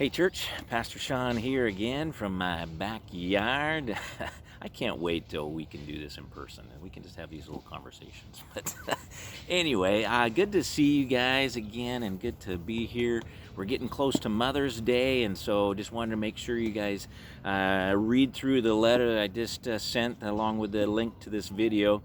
Hey church, Pastor Sean here again from my backyard. I can't wait till we can do this in person and we can just have these little conversations. But anyway, good to see you guys again and good to be here. We're getting close to Mother's Day, and so just wanted to make sure you guys read through the letter that I just sent along with the link to this video,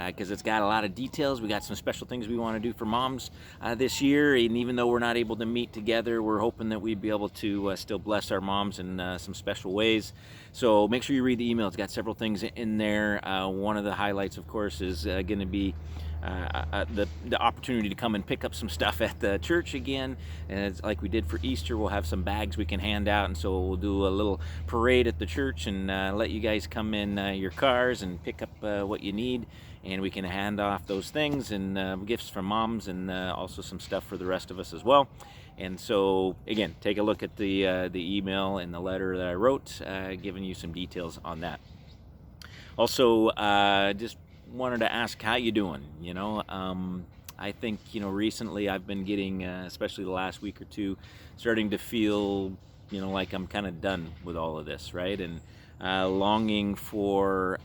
because it's got a lot of details. We got some special things we want to do for moms this year, and even though we're not able to meet together, we're hoping that we'd be able to still bless our moms in some special ways. So make sure you read the email. It's got several things in there. One of the highlights, of course, is going to be the opportunity to come and pick up some stuff at the church again. And it's like we did for Easter, we'll have some bags we can hand out, and so we'll do a little parade at the church and let you guys come in your cars and pick up what you need, and we can hand off those things and gifts from moms, and also some stuff for the rest of us as well. And so again, take a look at the email and the letter that I wrote, giving you some details on that. Also, just wanted to ask how you doing. I think recently I've been getting, especially the last week or two, starting to feel like I'm kind of done with all of this, right? And longing for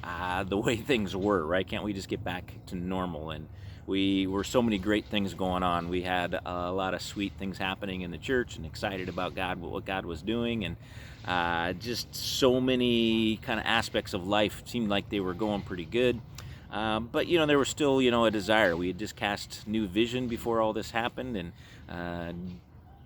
the way things were, right? Can't we just get back to normal? And we were so many great things going on. We had a lot of sweet things happening in the church, and excited about God, what God was doing, and just so many kind of aspects of life seemed like they were going pretty good. But there was still a desire. We had just cast New Vision before all this happened, and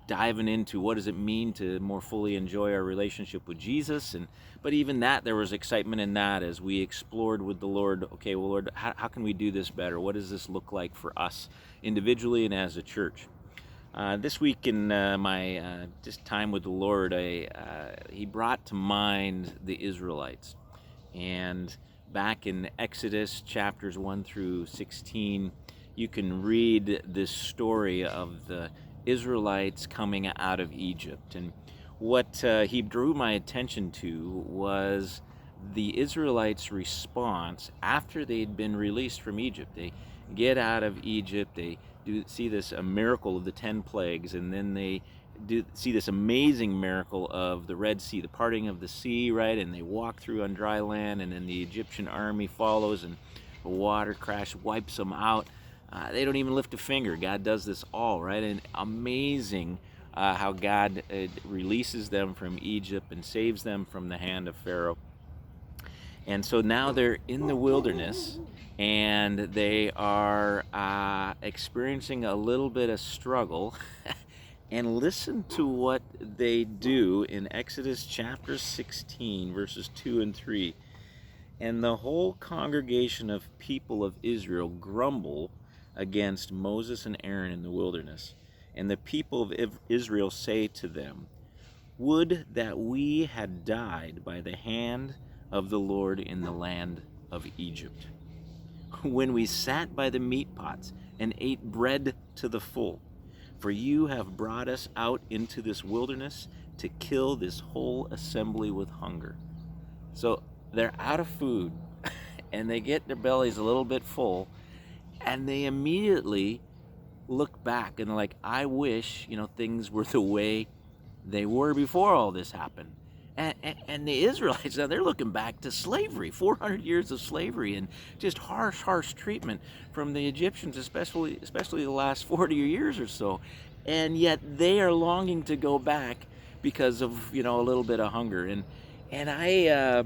diving into what does it mean to more fully enjoy our relationship with Jesus. But even that, there was excitement in that as we explored with the Lord. Okay, well, Lord, how can we do this better? What does this look like for us individually and as a church? This week in my just time with the Lord, He brought to mind the Israelites. And back in Exodus chapters 1 through 16, you can read this story of the Israelites coming out of Egypt. And what he drew my attention to was the Israelites' response after they'd been released from Egypt. They get out of Egypt, they do see this a miracle of the 10 plagues, and then they do see this amazing miracle of the Red Sea, the parting of the sea, right? And they walk through on dry land, and then the Egyptian army follows, and a water crash wipes them out. They don't even lift a finger. God does this all, right? And amazing how God releases them from Egypt and saves them from the hand of Pharaoh. And so now they're in the wilderness, and they are experiencing a little bit of struggle. And listen to what they do in Exodus chapter 16, verses 2 and 3. And the whole congregation of people of Israel grumble against Moses and Aaron in the wilderness. And the people of Israel say to them, "Would that we had died by the hand of the Lord in the land of Egypt, when we sat by the meat pots and ate bread to the full. For you have brought us out into this wilderness to kill this whole assembly with hunger." So they're out of food, and they get their bellies a little bit full, and they immediately look back and they're like, I wish things were the way they were before all this happened. And the Israelites, now they're looking back to slavery, 400 years of slavery, and just harsh treatment from the Egyptians, especially the last 40 years or so. And yet they are longing to go back because of a little bit of hunger. And I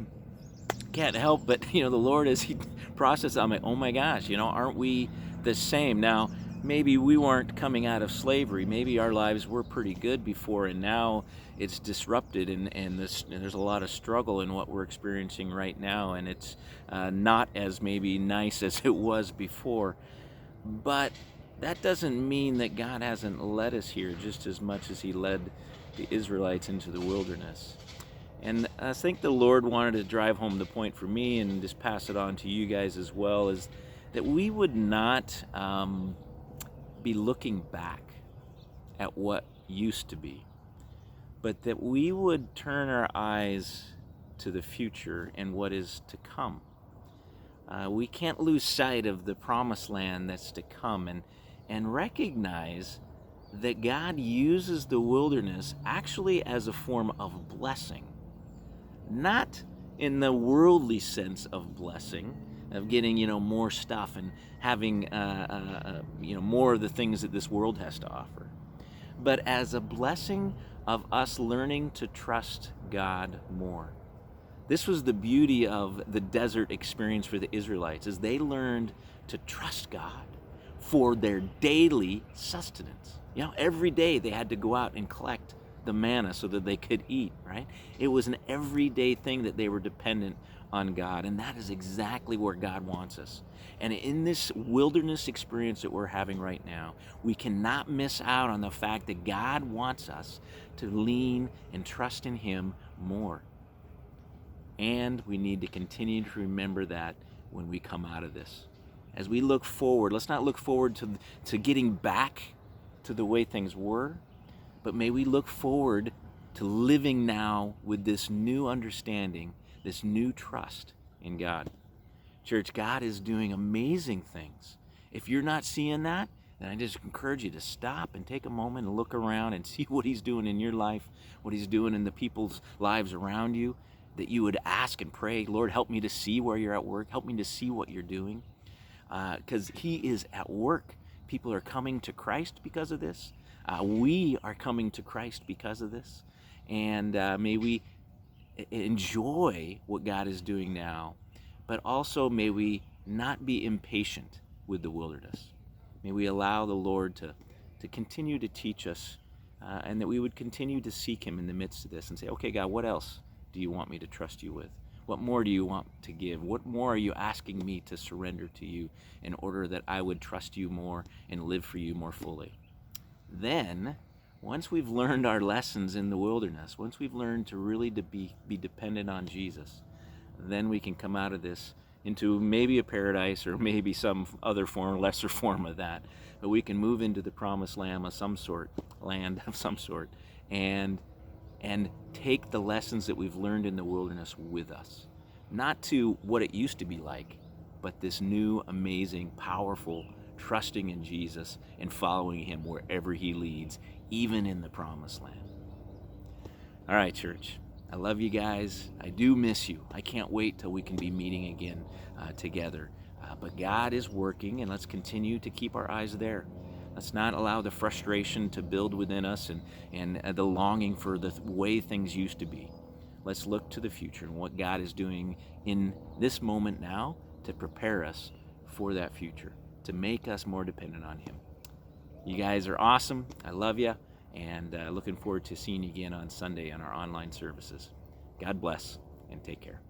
can't help but the Lord, as He processes, I'm like, oh my gosh, aren't we the same? Now maybe we weren't coming out of slavery. Maybe our lives were pretty good before, and now it's disrupted, and there's a lot of struggle in what we're experiencing right now, and it's not as maybe nice as it was before. But that doesn't mean that God hasn't led us here just as much as He led the Israelites into the wilderness. And I think the Lord wanted to drive home the point for me, and just pass it on to you guys as well, is that we would not be looking back at what used to be, but that we would turn our eyes to the future and what is to come. We can't lose sight of the promised land that's to come, and recognize that God uses the wilderness actually as a form of blessing. Not in the worldly sense of blessing, of getting, more stuff and having, more of the things that this world has to offer, but as a blessing of us learning to trust God more. This was the beauty of the desert experience for the Israelites, as they learned to trust God for their daily sustenance. Every day they had to go out and collect the manna so that they could eat, right? It was an everyday thing that they were dependent on God, and that is exactly where God wants us. And in this wilderness experience that we're having right now, we cannot miss out on the fact that God wants us to lean and trust in Him more. And we need to continue to remember that when we come out of this. As we look forward, let's not look forward to getting back to the way things were, but may we look forward to living now with this new understanding, this new trust in God. Church, God is doing amazing things. If you're not seeing that, then I just encourage you to stop and take a moment and look around and see what He's doing in your life, what He's doing in the people's lives around you, that you would ask and pray, Lord, help me to see where you're at work. Help me to see what you're doing. Because He is at work. People are coming to Christ because of this. We are coming to Christ because of this. And may we enjoy what God is doing now, but also may we not be impatient with the wilderness. May we allow the Lord to continue to teach us, and that we would continue to seek Him in the midst of this and say, okay, God, what else do you want me to trust you with? What more do you want to give? What more are you asking me to surrender to you in order that I would trust you more and live for you more fully? Then, once we've learned our lessons in the wilderness, once we've learned to really be dependent on Jesus, then we can come out of this into maybe a paradise or maybe some other form, lesser form of that. But we can move into the promised land of some sort, and take the lessons that we've learned in the wilderness with us. Not to what it used to be like, but this new, amazing, powerful, trusting in Jesus and following Him wherever He leads, even in the promised land. All right, church. I love you guys. I do miss you. I can't wait till we can be meeting again together. But God is working, and let's continue to keep our eyes there. Let's not allow the frustration to build within us and the longing for the way things used to be. Let's look to the future and what God is doing in this moment now to prepare us for that future, to make us more dependent on Him. You guys are awesome. I love you, and looking forward to seeing you again on Sunday on our online services. God bless, and take care.